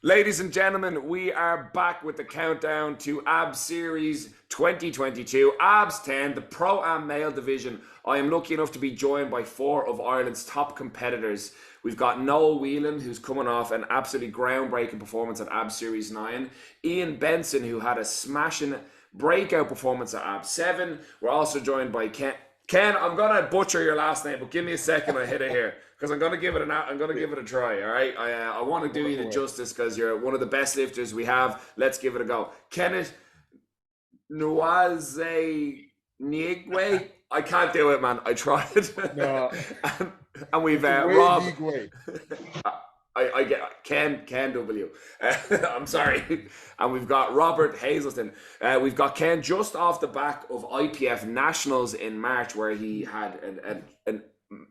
Ladies and gentlemen, we are back with the countdown to ABS Series 2022, ABS 10, the Pro Am Male Division. I am lucky enough to be joined by four of Ireland's top competitors. We've got Noel Whelan, who's coming off an absolutely groundbreaking performance at ABS Series 9. Ian Benson, who had a smashing breakout performance at ABS 7. We're also joined by Ken. Ken, I'm gonna butcher your last name, but give me a second. I hit it here because I'm gonna give it I'm gonna give it a try. All right, I want to do Go you the for it. justice because you're one of the best lifters we have. Let's give it a go. Kenneth Nwaze Nigwe. I can't do it, man. I tried. No, and, and we've it's a way Rob. league way. I get Ken W. I'm sorry, and we've got Robert Hazelton. We've got Ken just off the back of IPF Nationals in March, where he had an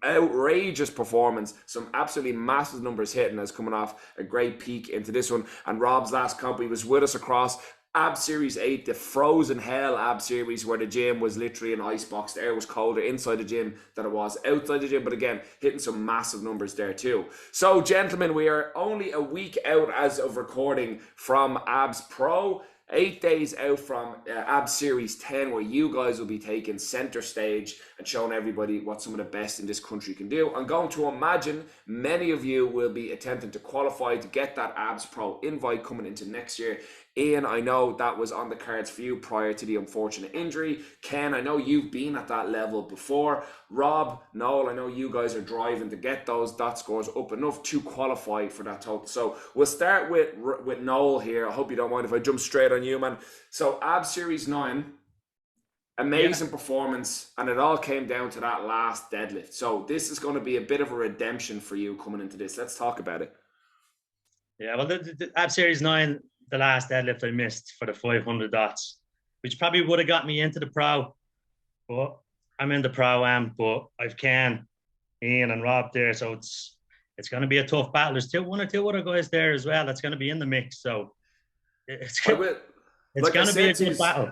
outrageous performance, some absolutely massive numbers hitting, as coming off a great peak into this one. And Rob's last comp, he was with us across Ab Series 8, the frozen hell Ab Series, where the gym was literally an icebox. The air was colder inside the gym than it was outside the gym, but again, hitting some massive numbers there too. So, gentlemen, we are only a week out as of recording from Abs Pro. 8 days out from Ab Series 10, where you guys will be taking center stage and showing everybody what some of the best in this country can do. I'm going to imagine many of you will be attempting to qualify to get that Abs Pro invite coming into next year. Ian, I know that was on the cards for you prior to the unfortunate injury. Ken, I know you've been at that level before. Rob, Noel, I know you guys are driving to get those dot scores up enough to qualify for that total. So we'll start with Noel here. I hope you don't mind if I jump straight on you, man. So Ab Series 9, Yeah, amazing performance, and it all came down to that last deadlift. So this is going to be a bit of a redemption for you coming into this. Let's talk about it. yeah. Well, the Ab Series 9, the last deadlift I missed for the 500 dots, which probably would have got me into the pro. But I'm in the pro am, but I've Ken, Ian, and Rob there, so it's going to be a tough battle. There's one or two other guys there as well that's going to be in the mix. So it's I will, it's like I going to be a said to you, good battle.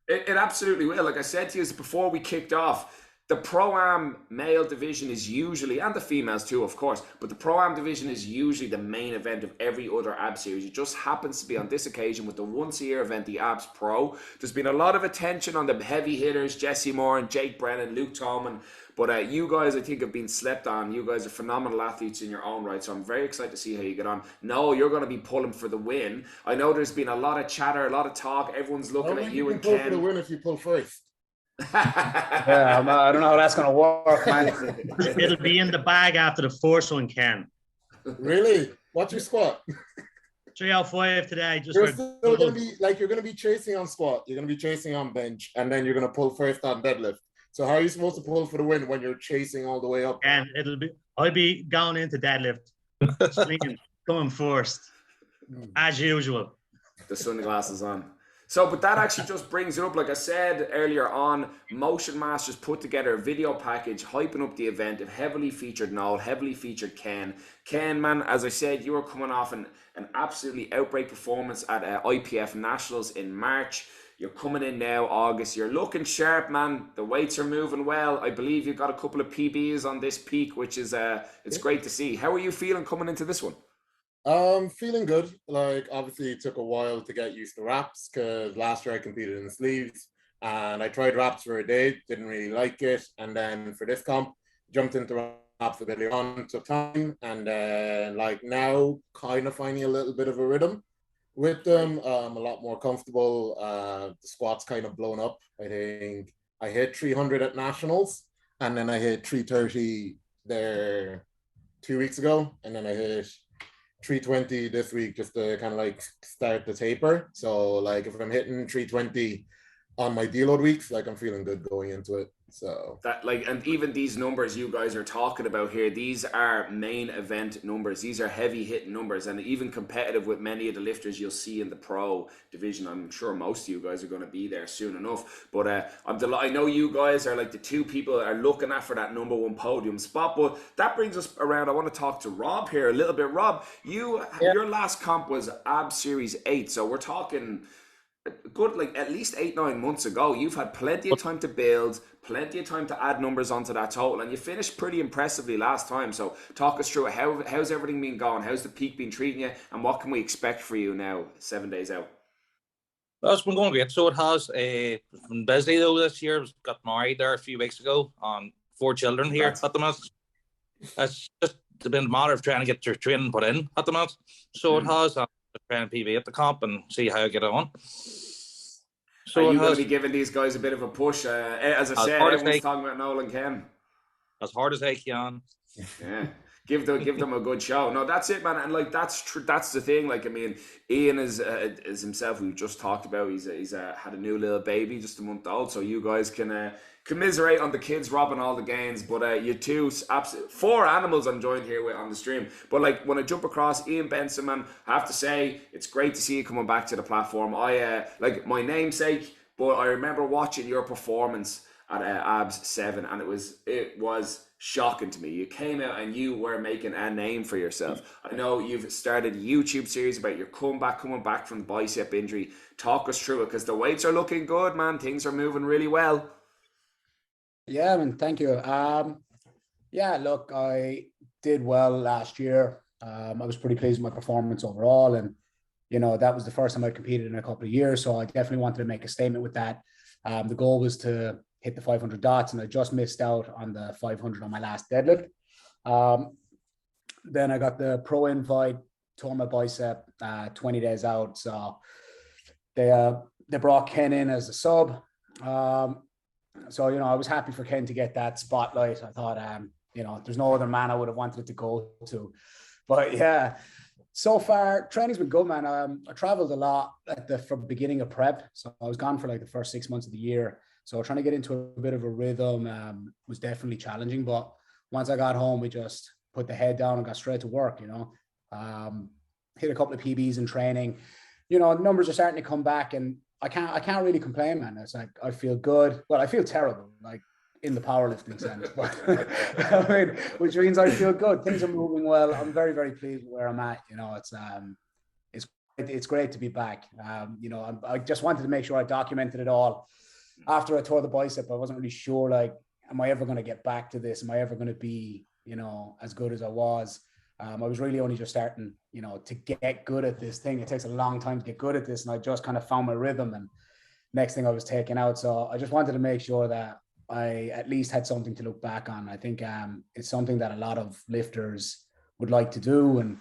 it absolutely will. Like I said to you before we kicked off, the Pro-Am male division is usually, and the females too, of course, but the Pro-Am division is usually the main event of every other AB series. It just happens to be on this occasion with the once-a-year event, the ABS Pro. There's been a lot of attention on the heavy hitters, Jesse Moore and Jake Brennan, Luke Tallman, but you guys, I think, have been slept on. You guys are phenomenal athletes in your own right, so I'm very excited to see how you get on. No, you're going to be pulling for the win. I know there's been a lot of chatter, a lot of talk. Everyone's I don't looking at think you you can and pull for the Ken. win if you pull first. Yeah, I don't know how that's going to work, man. It'll be in the bag after the first one, Ken. Really? What's your squat? 305 today. Just You're for still going to be like, you're going to be chasing on squat, you're going to be chasing on bench, and then you're going to pull first on deadlift. So how are you supposed to pull for the win when you're chasing all the way up? and I'll be going into deadlift, slinging, coming first as usual. The sunglasses on. So, but that actually just brings it up. Like I said earlier on, Motion Masters put together a video package hyping up the event. It heavily featured Noel, heavily featured Ken. Ken, man, as I said, you were coming off an absolutely outbreak performance at IPF Nationals in March. You're coming in now, August. You're looking sharp, man. The weights are moving well. I believe you've got a couple of PBs on this peak, which is it's great to see. How are you feeling coming into this one? Feeling good. Like, obviously it took a while to get used to wraps because last year I competed in the sleeves and I tried wraps for a day, didn't really like it. And then for this comp, jumped into wraps a bit later on, took time, and then like now kind of finding a little bit of a rhythm with them. A lot more comfortable. The squat's kind of blown up. I think I hit 300 at nationals, and then I hit 330 there 2 weeks ago, and then I hit 320 this week just to kind of like start the taper. So like if I'm hitting 320 on my deload weeks, like I'm feeling good going into it. So That, like, and even these numbers you guys are talking about here, these are main event numbers. These are heavy hitting numbers, and even competitive with many of the lifters you'll see in the pro division. I'm sure most of you guys are going to be there soon enough. But I'm delighted. I know you guys are like the two people that are looking at for that number one podium spot. But that brings us around. I want to talk to Rob here a little bit. Rob, Yeah. your last comp was AB Series 8, so we're talking good, like at least 8-9 months ago. You've had plenty of time to build, plenty of time to add numbers onto that total, and you finished pretty impressively last time. So talk us through it. How's everything been going? How's the peak been treating you, and what can we expect for you now, 7 days out? Well, it's been going great. So it has. It's been busy though this year. Got married there a few weeks ago. 4 children here at the minute. It's just been a matter of trying to get your training put in at the minute. So it has. I'm training PB at the comp and see how I get on. So are you going to be giving these guys a bit of a push? As I said, everyone's talking about Nolan Ken. As hard as they can. Yeah. Give them a good show. No, that's it, man. And like that's that's the thing. Like, I mean, Ian is himself. We just talked about. He's had a new little baby, just a month old. So you guys can commiserate on the kids robbing all the gains. But you two, 4 animals I'm joined here with on the stream. But like when I jump across Ian Benson, man, I have to say it's great to see you coming back to the platform. I like my namesake, but I remember watching your performance at Abs 7, and it was shocking to me. You came out and you were making a name for yourself. I know you've started a YouTube series about your comeback, coming back from the bicep injury. Talk us through it, because the weights are looking good, man. Things are moving really well. Yeah, man, thank you. Yeah, look, I did well last year. I was pretty pleased with my performance overall, and you know, that was the first time I competed in a couple of years, so I definitely wanted to make a statement with that. The goal was to hit the 500 dots, and I just missed out on the 500 on my last deadlift. Then I got the pro invite, tore my bicep 20 days out. So they brought Ken in as a sub. So, you know, I was happy for Ken to get that spotlight. I thought, you know, there's no other man I would have wanted it to go to. But yeah, so far training's been good, man. I traveled a lot from the beginning of prep. So I was gone for like the first 6 months of the year. So trying to get into a bit of a rhythm was definitely challenging. But once I got home, we just put the head down and got straight to work, you know. Hit a couple of PBs in training. You know, numbers are starting to come back, and I can't really complain, man. It's like I feel good. Well, I feel terrible, like in the powerlifting sense, but I mean, which means I feel good. Things are moving well. I'm very, very pleased with where I'm at. You know, it's great to be back. You know, I just wanted to make sure I documented it all. After I tore the bicep, I wasn't really sure, like, am I ever going to get back to this? Am I ever going to be, you know, as good as I was? I was really only just starting, you know, to get good at this thing. It takes a long time to get good at this. And I just kind of found my rhythm, and next thing I was taken out. So I just wanted to make sure that I at least had something to look back on. I think it's something that a lot of lifters would like to do. And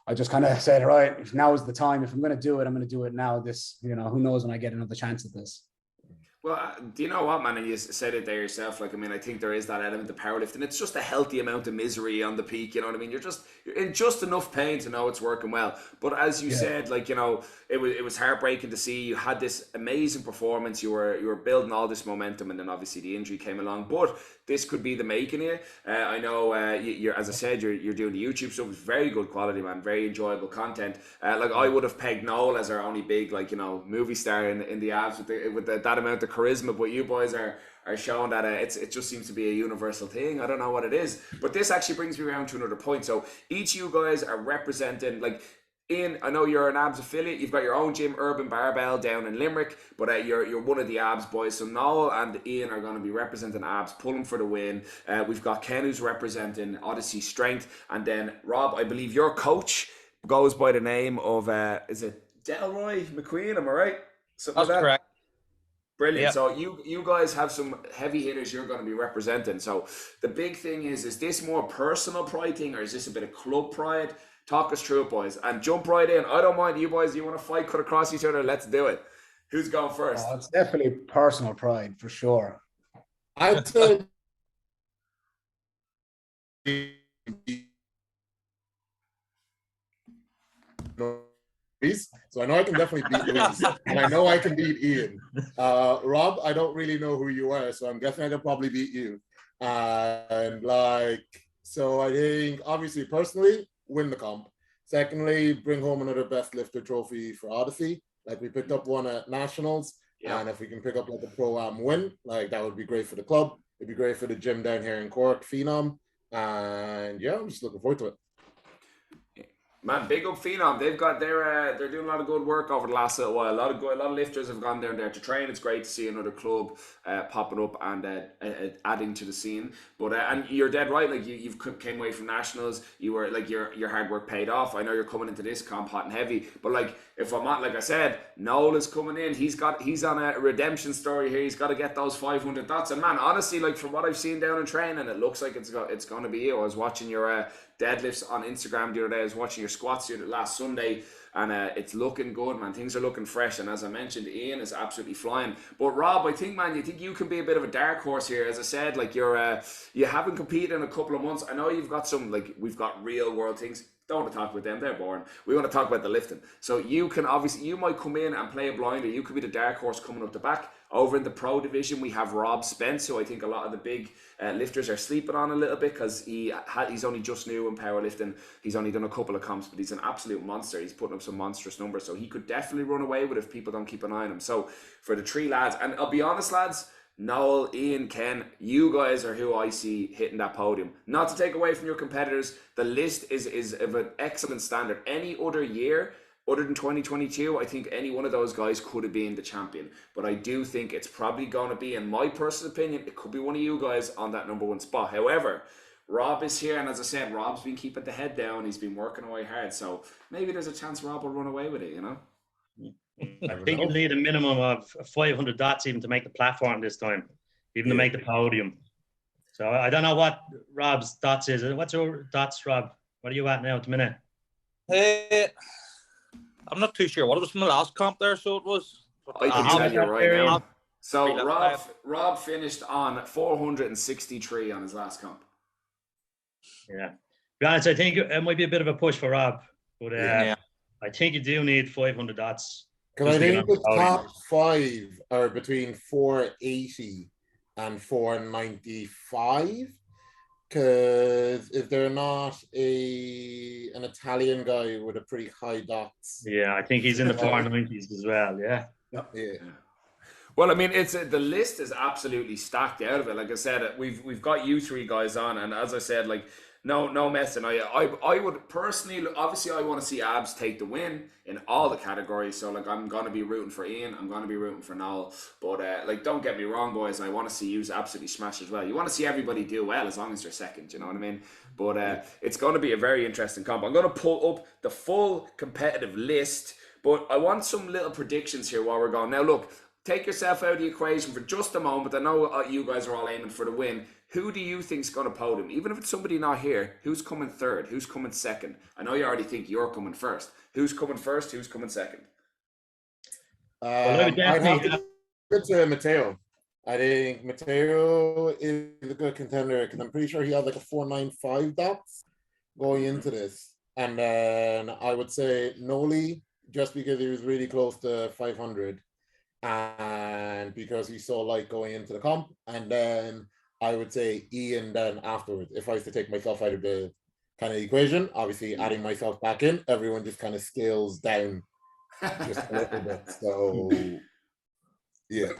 I just kind of said, right, now is the time. If I'm going to do it, I'm going to do it now. This, you know, who knows when I get another chance at this. Well, do you know what, man? And you said it there yourself. Like, I mean, I think there is that element of powerlifting. It's just a healthy amount of misery on the peak. You know what I mean? You're in just enough pain to know it's working well. But as you said, like, you know, it was heartbreaking to see. You had this amazing performance. You were building all this momentum, and then obviously the injury came along. But this could be the making of you. I know, you're, as I said, you're doing the YouTube stuff. It's very good quality, man. Very enjoyable content. Like, I would have pegged Noel as our only big, like, you know, movie star in the abs with that amount of charisma, but you boys are showing that it just seems to be a universal thing. I don't know what it is, but this actually brings me around to another point. So each of you guys are representing, like, Ian, I know you're an abs affiliate. You've got your own gym, Urban Barbell, down in Limerick, but you're one of the abs boys. So Noel and Ian are going to be representing abs, pulling for the win. We've got Ken, who's representing Odyssey Strength, and then Rob, I believe your coach goes by the name of is it Delroy McQueen? Am I right? Something That's like that? Correct. Brilliant. Yep. So you guys have some heavy hitters you're going to be representing. So the big thing is this more personal pride thing, or is this a bit of club pride? Talk us through it, boys, and jump right in. I don't mind. You boys, you want to fight, cut across each other? Let's do it. Who's going first? It's definitely personal pride for sure. I'd say so I know I can definitely beat Luis, and I know I can beat Ian. Rob, I don't really know who you are, so I'm guessing I can probably beat you. And like, so I think obviously personally win the comp. Secondly, bring home another best lifter trophy for Odyssey. Like, we picked up one at Nationals, and if we can pick up like a pro-am win, like, that would be great for the club. It'd be great for the gym down here in Cork, Phenom. And yeah, I'm just looking forward to it. Man, big up Phenom. They're doing a lot of good work over the last little while. A lot of lifters have gone down there to train. It's great to see another club popping up and adding to the scene. But and you're dead right. Like you've came away from nationals. You were like your hard work paid off. I know you're coming into this comp hot and heavy. But like if I'm not, like I said, Noel is coming in. He's on a redemption story here. He's got to get those 500 dots. And man, honestly, like from what I've seen down in training, it looks like it's going to be you. I was watching your deadlifts on Instagram the other day. I was watching your squats last Sunday, and it's looking good, man. Things are looking fresh, and as I mentioned, Ian is absolutely flying. But Rob, I think, man, you think you can be a bit of a dark horse here. As I said, like you haven't competed in a couple of months. I know you've got we've got real world things. Don't want to talk about them, they're boring. We want to talk about the lifting. So you might come in and play a blinder. You could be the dark horse coming up the back. Over in the pro division, we have Rob Spence, who I think a lot of the big lifters are sleeping on a little bit because he's only just new in powerlifting. He's only done a couple of comps, but he's an absolute monster. He's putting up some monstrous numbers, so he could definitely run away with it if people don't keep an eye on him. So for the three lads, and I'll be honest, lads, Noel, Ian, Ken, you guys are who I see hitting that podium. Not to take away from your competitors, the list is of an excellent standard. Any other year, other than 2022, I think any one of those guys could have been the champion. But I do think it's probably going to be, in my personal opinion, it could be one of you guys on that number one spot. However, Rob is here, and as I said, Rob's been keeping the head down. He's been working away hard. So maybe there's a chance Rob will run away with it, you know? I think you need a minimum of 500 dots even to make the platform this time, even to make the podium. So I don't know what Rob's dots is. What's your dots, Rob? What are you at now at the minute? I'm not too sure what it was from the last comp there, so it was. I can tell you right now. So Rob finished on 463 on his last comp. Yeah. To be honest, I think it might be a bit of a push for Rob, but I think you do need 500 dots. Because I think the top 5 are between 480 and 495. Because if they're not an Italian guy with a pretty high dots. Yeah, I think he's in the 490s as well. Yeah. Yeah. Well, I mean, the list is absolutely stacked out of it. Like I said, we've got you three guys on, and as I said, like no messing. I would personally, obviously, I want to see Abs take the win in all the categories. So like, I'm gonna be rooting for Ian. I'm gonna be rooting for Noel. But like, don't get me wrong, boys. I want to see you absolutely smash as well. You want to see everybody do well as long as you're second. You know what I mean? But it's going to be a very interesting comp. I'm going to pull up the full competitive list, but I want some little predictions here while we're going. Now, look. Take yourself out of the equation for just a moment. I know you guys are all aiming for the win. Who do you think's going to podium? Even if it's somebody not here, who's coming third? Who's coming second? I know you already think you're coming first. Who's coming first? Who's coming second? I'd have to give it to Matteo. I think Matteo is a good contender because I'm pretty sure he had like a 495 dots going into this. And then I would say Noli, just because he was really close to 500. And because he's so light going into the comp, and then I would say Ian then afterwards. If I was to take myself out of the kind of equation, obviously adding myself back in, everyone just kind of scales down just a little bit. So yeah.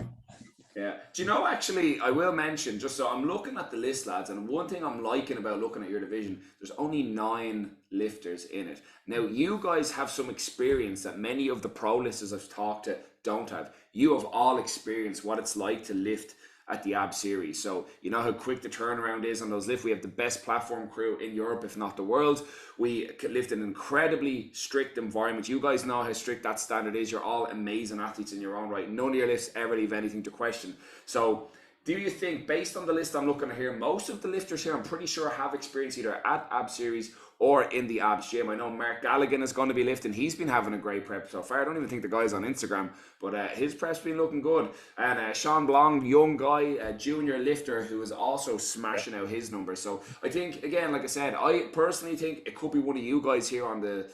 Do you know, actually, I will mention, just so I'm looking at the list, lads, and one thing I'm liking about looking at your division, there's only 9 lifters in it. Now, you guys have some experience that many of the pro listers I've talked to don't have. You have all experienced what it's like to lift at the AB series. So you know how quick the turnaround is on those lifts. We have the best platform crew in Europe, if not the world. We lift in an incredibly strict environment. You guys know how strict that standard is. You're all amazing athletes in your own right. None of your lifts ever leave anything to question. So do you think, based on the list I'm looking at here, most of the lifters here, I'm pretty sure, have experience either at AB series or in the abs gym? I know Mark Galligan is going to be lifting. He's been having a great prep so far. I don't even think the guy's on Instagram, but his prep's been looking good. And Sean Blong, young guy, a junior lifter who is also smashing out his numbers. So I think, again, like I said, I personally think it could be one of you guys here on the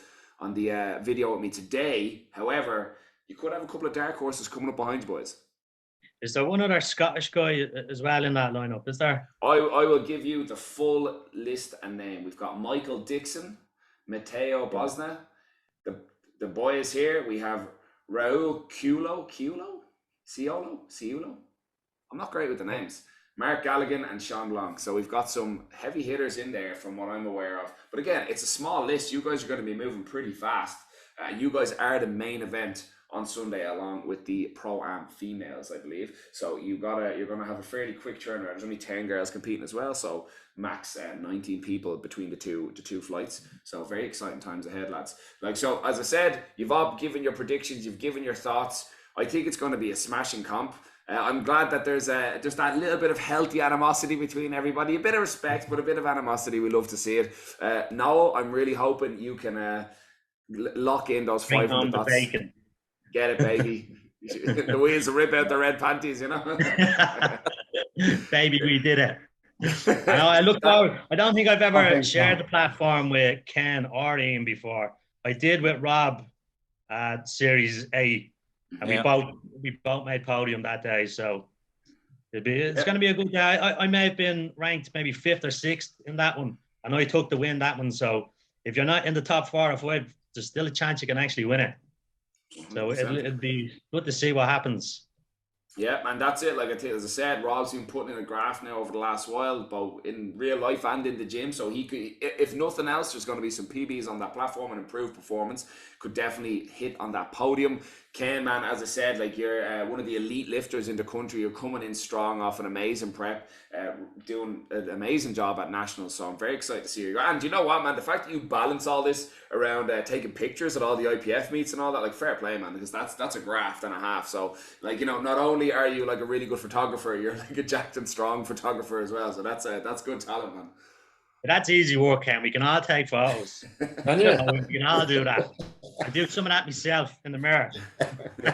video with me today. However, you could have a couple of dark horses coming up behind you, boys. Is there one other Scottish guy as well in that lineup? Is there? I will give you the full list and name. We've got Michael Dixon, Matteo Bosna. The boy is here. We have Raul Ciulo. I'm not great with the names. Mark Galligan and Sean Blanc. So we've got some heavy hitters in there from what I'm aware of. But again, it's a small list. You guys are going to be moving pretty fast. You guys are the main event on Sunday, along with the Pro-Am females, I believe. So you're gonna have a fairly quick turnaround. There's only 10 girls competing as well, so max 19 people between the two flights. So very exciting times ahead, lads. Like, so as I said, you've all given your predictions, you've given your thoughts. I think it's going to be a smashing comp. I'm glad that there's just that little bit of healthy animosity between everybody, a bit of respect, but a bit of animosity. We love to see it. Noel, I'm really hoping you can lock in those 500 dots. Bacon. Get it, baby. Louise will rip out the red panties, you know. Baby, we did it. I look forward. I don't think I've ever shared the platform with Ken or Ian before. I did with Rob at Series A, and we both made podium that day. So it's going to be a good day. I may have been ranked maybe 5th or 6th in that one. I know I took the win that one. So if you're not in the top 4 or 5, there's still a chance you can actually win it. So it'll be good to see what happens. Yeah, man, that's it. Like, I think, as I said, Rob's been putting in a graph now over the last while, both in real life and in the gym. So he could, if nothing else, there's going to be some PBs on that platform and improved performance. Could definitely hit on that podium. Ken, man, as I said, like, you're one of the elite lifters in the country. You're coming in strong off an amazing prep, doing an amazing job at nationals. So I'm very excited to see you. And you know what, man, the fact that you balance all this around taking pictures at all the IPF meets and all that, like, fair play, man, because that's a graft and a half. So, like, you know, not only are you like a really good photographer, you're like a jacked and strong photographer as well. So that's good talent, man. That's easy work, Ken. We can all take photos. Can you? We can all do that. I do some of that myself in the mirror. he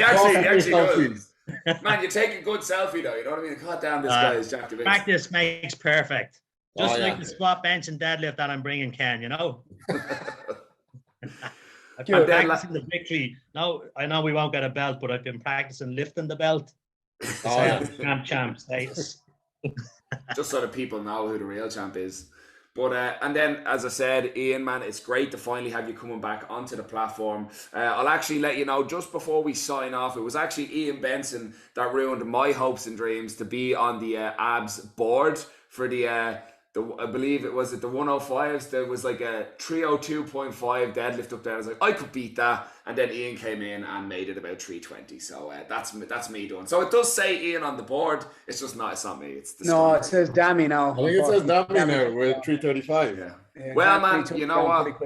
actually does. Man, you take a good selfie though. You know what I mean? God damn, this guy is jacked. Practice makes perfect. Just like the squat, bench, and deadlift that I'm bringing, Ken. You know. I've been practicing the victory. No, I know we won't get a belt, but I've been practicing lifting the belt. Champ status. Just so that people know who the real champ is. But and then, as I said, Ian, man, it's great to finally have you coming back onto the platform. I'll actually let you know, just before we sign off, it was actually Ian Benson that ruined my hopes and dreams to be on the abs board for the I believe it was at the 105s. There was like a 302.5 deadlift up there. I was like, I could beat that. And then Ian came in and made it about 320. So that's me doing. So it does say Ian on the board. It's just not. It's not me. It's the no. It says Dammy now. I think it says Dammy now with 335. Yeah. Well, man, you know what?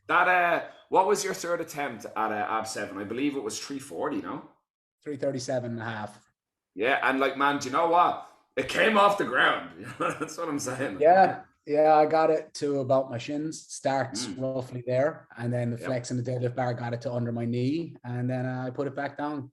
That what was your third attempt at ab 7? I believe it was 340. No. 337.5. Yeah, and like, man, do you know what? It came off the ground. That's what I'm saying. Yeah, I got it to about my shins. Starts roughly there, and then the flex and the deadlift bar got it to under my knee, and then I put it back down.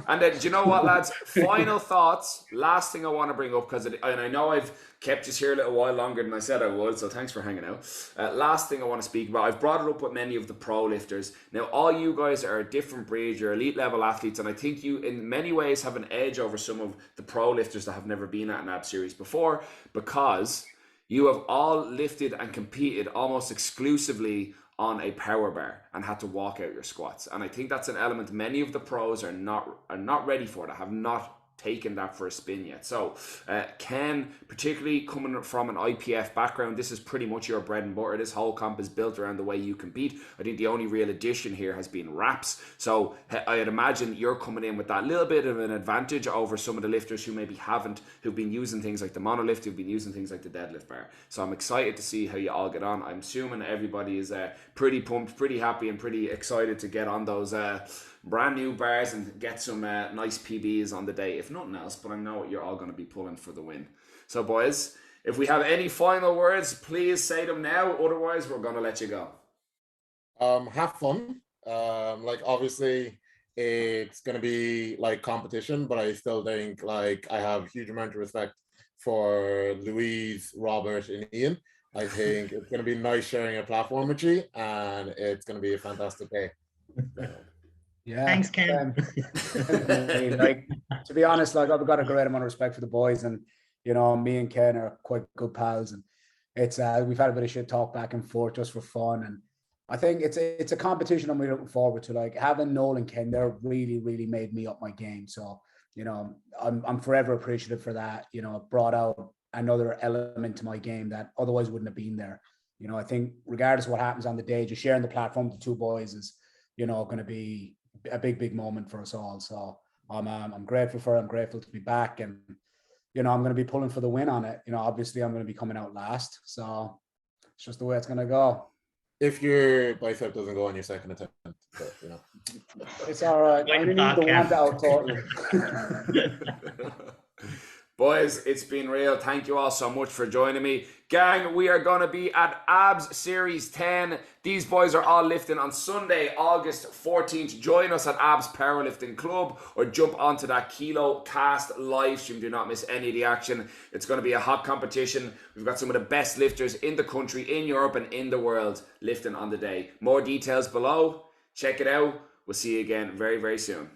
And then, do you know what, lads? Final thoughts. Last thing I want to bring up, because and I know I've kept you here a little while longer than I said I would, so thanks for hanging out. Last thing I want to speak about, I've brought it up with many of the pro lifters. Now, all you guys are a different breed. You're elite level athletes, and I think you, in many ways, have an edge over some of the pro lifters that have never been at an ab series before, because you have all lifted and competed almost exclusively on a power bar and had to walk out your squats. And I think that's an element many of the pros are not ready for, that have not taken that for a spin yet. So Ken, particularly coming from an IPF background, this is pretty much your bread and butter. This whole comp is built around the way you compete. I think the only real addition here has been wraps. So I'd imagine you're coming in with that little bit of an advantage over some of the lifters who maybe haven't, who've been using things like the monolift, who've been using things like the deadlift bar. So I'm excited to see how you all get on. I'm assuming everybody is pretty pumped, pretty happy, and pretty excited to get on those brand new bars and get some nice PBs on the day, if nothing else. But I know you're all going to be pulling for the win. So boys, if we have any final words, please say them now. Otherwise, we're going to let you go. Have fun. Like, obviously it's going to be like competition, but I still think, like, I have a huge amount of respect for Louise, Robert, and Ian. I think it's going to be nice sharing a platform with you, and it's going to be a fantastic day. Yeah, thanks, Ken. Like, to be honest, like, I've got a great amount of respect for the boys, and you know, me and Ken are quite good pals, and it's we've had a bit of shit talk back and forth just for fun, and I think it's a competition I'm really looking forward to. Like, having Noel and Ken there really made me up my game. So you know, I'm forever appreciative for that. You know, it brought out another element to my game that otherwise wouldn't have been there. You know, I think regardless of what happens on the day, just sharing the platform with the two boys is, you know, going to be a big moment for us all. So I'm grateful for it. I'm grateful to be back, and you know, I'm going to be pulling for the win on it. You know, obviously I'm going to be coming out last, so it's just the way it's going to go. If your bicep doesn't go on your second attempt, but, you know, It's all right. I only need the one to out total. Boys, it's been real. Thank you all so much for joining me. Gang, we are going to be at ABS Series 10. These boys are all lifting on Sunday, August 14th. Join us at ABS Powerlifting Club or jump onto that Kilo Cast live stream. Do not miss any of the action. It's going to be a hot competition. We've got some of the best lifters in the country, in Europe and in the world lifting on the day. More details below. Check it out. We'll see you again very, very soon.